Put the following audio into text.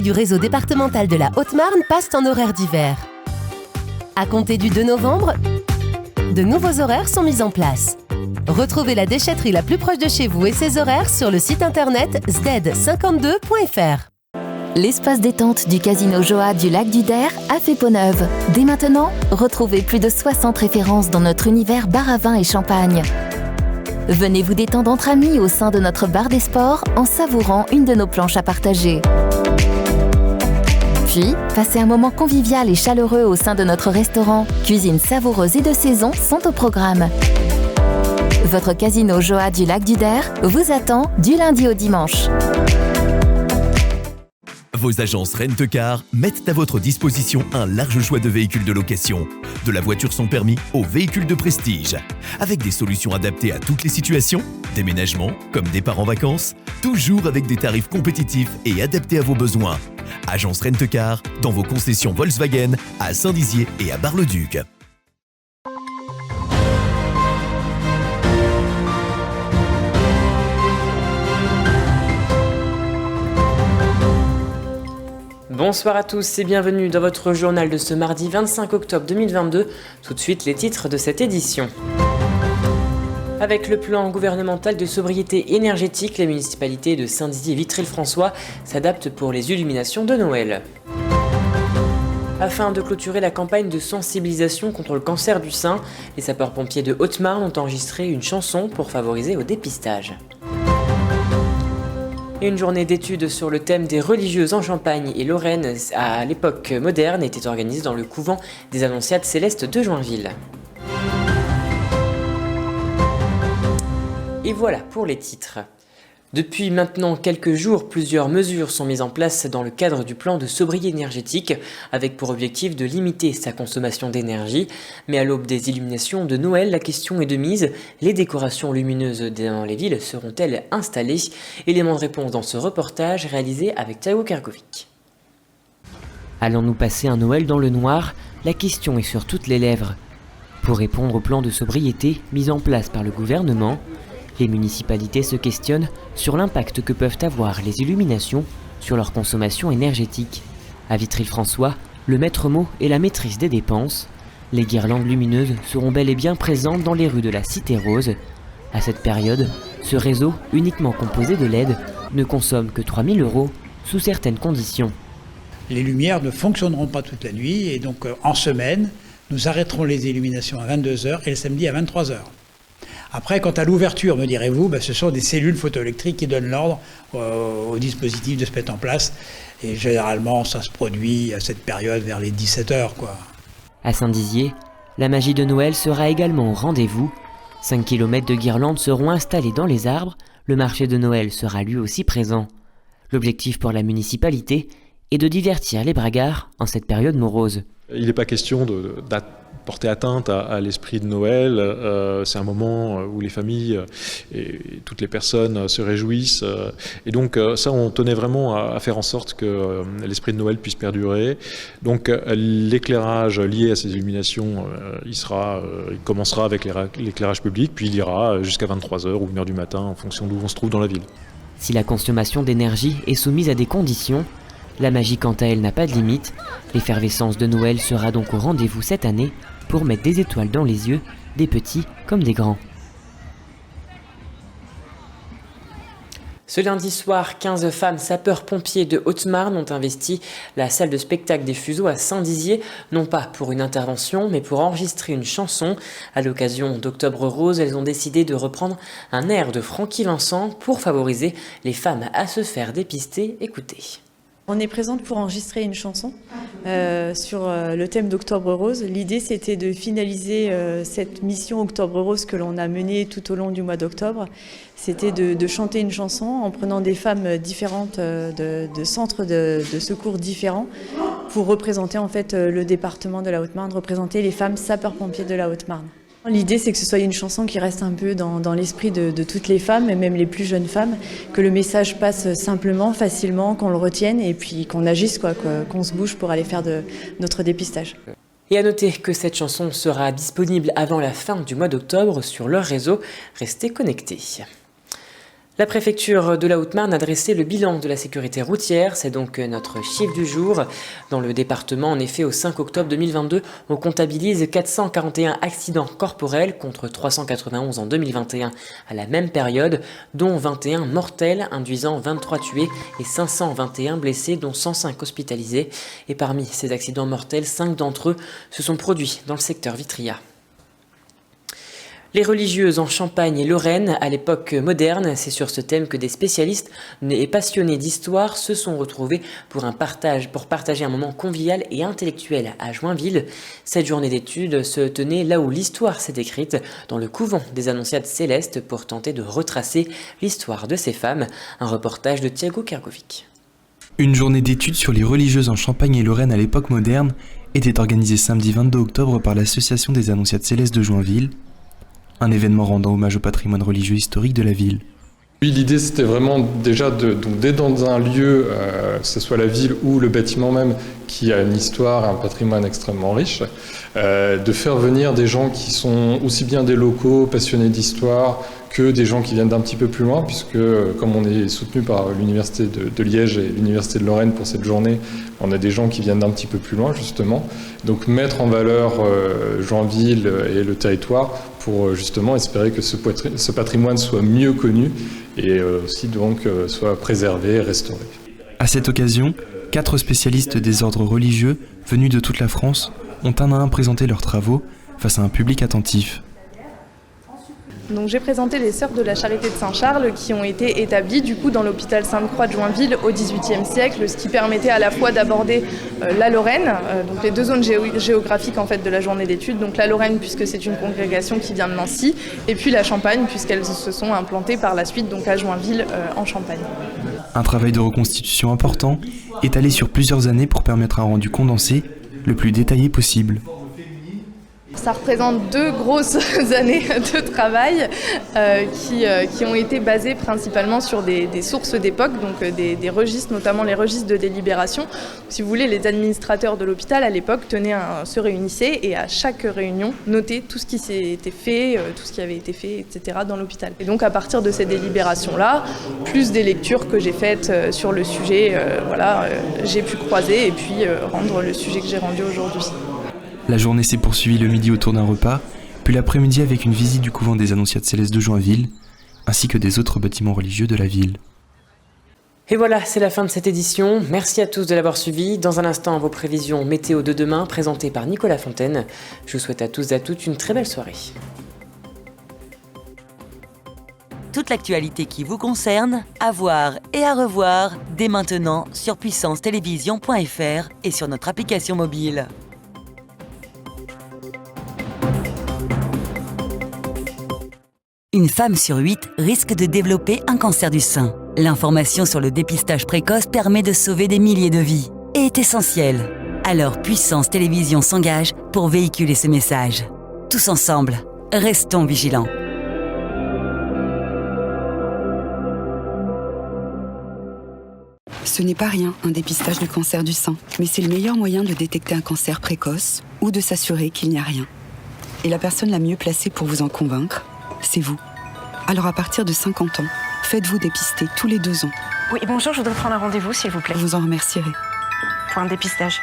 du réseau départemental de la Haute-Marne passent en horaire d'hiver. À compter du 2 novembre, de nouveaux horaires sont mis en place. Retrouvez la déchetterie la plus proche de chez vous et ses horaires sur le site internet zded52.fr. L'espace détente du Casino Joa du Lac du Der a fait peau neuve. Dès maintenant, retrouvez plus de 60 références dans notre univers bar à vin et champagne. Venez vous détendre entre amis au sein de notre bar des sports en savourant une de nos planches à partager. Puis, passez un moment convivial et chaleureux au sein de notre restaurant. Cuisine savoureuse et de saison sont au programme. Votre Casino Joa du Lac du Der vous attend du lundi au dimanche. Vos agences Rent-A-Car mettent à votre disposition un large choix de véhicules de location, de la voiture sans permis aux véhicules de prestige, avec des solutions adaptées à toutes les situations, déménagement comme départ en vacances, toujours avec des tarifs compétitifs et adaptés à vos besoins. Agence Rent-A-Car dans vos concessions Volkswagen à Saint-Dizier et à Bar-le-Duc. Bonsoir à tous et bienvenue dans votre journal de ce mardi 25 octobre 2022. Tout de suite les titres de cette édition. Avec le plan gouvernemental de sobriété énergétique, les municipalités de Saint-Dizier et Vitry-le-François s'adaptent pour les illuminations de Noël. Afin de clôturer la campagne de sensibilisation contre le cancer du sein, les sapeurs-pompiers de Haute-Marne ont enregistré une chanson pour favoriser au dépistage. Et une journée d'études sur le thème des religieuses en Champagne et Lorraine à l'époque moderne était organisée dans le couvent des Annonciates Célestes de Joinville. Et voilà pour les titres. Depuis maintenant quelques jours, plusieurs mesures sont mises en place dans le cadre du plan de sobriété énergétique, avec pour objectif de limiter sa consommation d'énergie. Mais à l'aube des illuminations de Noël, la question est de mise. Les décorations lumineuses dans les villes seront-elles installées? Élément de réponse dans ce reportage réalisé avec Thiago Kergovic. Allons-nous passer un Noël dans le noir? La question est sur toutes les lèvres. Pour répondre au plan de sobriété mis en place par le gouvernement, les municipalités se questionnent sur l'impact que peuvent avoir les illuminations sur leur consommation énergétique. À Vitry-le-François, le maître mot est la maîtrise des dépenses. Les guirlandes lumineuses seront bel et bien présentes dans les rues de la Cité Rose. À cette période, ce réseau, uniquement composé de LED, ne consomme que 3 000 € sous certaines conditions. Les lumières ne fonctionneront pas toute la nuit et donc en semaine, nous arrêterons les illuminations à 22 h et le samedi à 23 h. Après, quant à l'ouverture, me direz-vous, ce sont des cellules photoélectriques qui donnent l'ordre au dispositif de se mettre en place. Et généralement, ça se produit à cette période vers les 17 h. À Saint-Dizier, la magie de Noël sera également au rendez-vous. 5 km de guirlandes seront installées dans les arbres. Le marché de Noël sera lui aussi présent. L'objectif pour la municipalité est de divertir les bragards en cette période morose. Il n'est pas question de porter atteinte à l'esprit de Noël. C'est un moment où les familles et toutes les personnes se réjouissent. Et donc ça, on tenait vraiment à faire en sorte que l'esprit de Noël puisse perdurer. Donc l'éclairage lié à ces illuminations, il commencera avec l'éclairage public, puis il ira jusqu'à 23 h ou 1 h du matin en fonction d'où on se trouve dans la ville. Si la consommation d'énergie est soumise à des conditions, la magie quant à elle n'a pas de limite. L'effervescence de Noël sera donc au rendez-vous cette année pour mettre des étoiles dans les yeux, des petits comme des grands. Ce lundi soir, 15 femmes sapeurs-pompiers de Haute-Marne ont investi la salle de spectacle des Fuseaux à Saint-Dizier, non pas pour une intervention, mais pour enregistrer une chanson. À l'occasion d'Octobre Rose, elles ont décidé de reprendre un air de Francky Vincent pour favoriser les femmes à se faire dépister. Écoutez. On est présente pour enregistrer une chanson sur le thème d'Octobre Rose. L'idée, c'était de finaliser cette mission Octobre Rose que l'on a menée tout au long du mois d'octobre. C'était de chanter une chanson en prenant des femmes différentes de centres de secours différents pour représenter en fait le département de la Haute-Marne, représenter les femmes sapeurs-pompiers de la Haute-Marne. L'idée, c'est que ce soit une chanson qui reste un peu dans l'esprit de toutes les femmes, et même les plus jeunes femmes, que le message passe simplement, facilement, qu'on le retienne et puis qu'on agisse, qu'on se bouge pour aller faire de notre dépistage. Et à noter que cette chanson sera disponible avant la fin du mois d'octobre sur leur réseau. Restez connectés. La préfecture de la Haute-Marne a dressé le bilan de la sécurité routière, c'est donc notre chiffre du jour. Dans le département, en effet, au 5 octobre 2022, on comptabilise 441 accidents corporels contre 391 en 2021 à la même période, dont 21 mortels, induisant 23 tués et 521 blessés, dont 105 hospitalisés. Et parmi ces accidents mortels, 5 d'entre eux se sont produits dans le secteur Vitria. Les religieuses en Champagne et Lorraine, à l'époque moderne, c'est sur ce thème que des spécialistes et passionnés d'histoire se sont retrouvés pour partager un moment convivial et intellectuel à Joinville. Cette journée d'études se tenait là où l'histoire s'est écrite, dans le couvent des Annonciades Célestes, pour tenter de retracer l'histoire de ces femmes. Un reportage de Thiago Kergovic. Une journée d'études sur les religieuses en Champagne et Lorraine à l'époque moderne était organisée samedi 22 octobre par l'Association des Annonciades Célestes de Joinville. Un événement rendant hommage au patrimoine religieux historique de la ville. Oui, l'idée c'était vraiment déjà d'être dans un lieu, que ce soit la ville ou le bâtiment même, qui a une histoire, un patrimoine extrêmement riche, de faire venir des gens qui sont aussi bien des locaux passionnés d'histoire que des gens qui viennent d'un petit peu plus loin, puisque comme on est soutenu par l'Université de Liège et l'Université de Lorraine pour cette journée, on a des gens qui viennent d'un petit peu plus loin justement. Donc mettre en valeur Joinville et le territoire pour justement espérer que ce patrimoine soit mieux connu et aussi donc soit préservé et restauré. À cette occasion, 4 spécialistes des ordres religieux venus de toute la France ont un à un présenté leurs travaux face à un public attentif. Donc j'ai présenté les Sœurs de la Charité de Saint-Charles qui ont été établies du coup dans l'hôpital Sainte-Croix de Joinville au XVIIIe siècle, ce qui permettait à la fois d'aborder la Lorraine, donc les deux zones géographiques en fait de la journée d'études, donc la Lorraine puisque c'est une congrégation qui vient de Nancy, et puis la Champagne puisqu'elles se sont implantées par la suite donc à Joinville en Champagne. Un travail de reconstitution important, étalé sur plusieurs années pour permettre un rendu condensé, le plus détaillé possible. Ça représente 2 grosses années de travail qui ont été basées principalement sur des sources d'époque, donc des registres, notamment les registres de délibération. Si vous voulez, les administrateurs de l'hôpital à l'époque se réunissaient et à chaque réunion notaient tout ce qui s'était fait, tout ce qui avait été fait, etc. dans l'hôpital. Et donc à partir de ces délibérations-là, plus des lectures que j'ai faites sur le sujet, j'ai pu croiser et puis rendre le sujet que j'ai rendu aujourd'hui. La journée s'est poursuivie le midi autour d'un repas, puis l'après-midi avec une visite du couvent des Annonciades Célestes de Joinville, ainsi que des autres bâtiments religieux de la ville. Et voilà, c'est la fin de cette édition. Merci à tous de l'avoir suivi. Dans un instant, vos prévisions météo de demain, présentées par Nicolas Fontaine. Je vous souhaite à tous et à toutes une très belle soirée. Toute l'actualité qui vous concerne, à voir et à revoir dès maintenant sur puissancetélévision.fr et sur notre application mobile. Une femme sur 8 risque de développer un cancer du sein. L'information sur le dépistage précoce permet de sauver des milliers de vies et est essentielle. Alors Puissance Télévision s'engage pour véhiculer ce message. Tous ensemble, restons vigilants. Ce n'est pas rien, un dépistage de cancer du sein, mais c'est le meilleur moyen de détecter un cancer précoce ou de s'assurer qu'il n'y a rien. Et la personne la mieux placée pour vous en convaincre, c'est vous. Alors à partir de 50 ans, faites-vous dépister tous les 2 ans. Oui, bonjour, je voudrais prendre un rendez-vous, s'il vous plaît. Vous en remercierez. Pour un dépistage.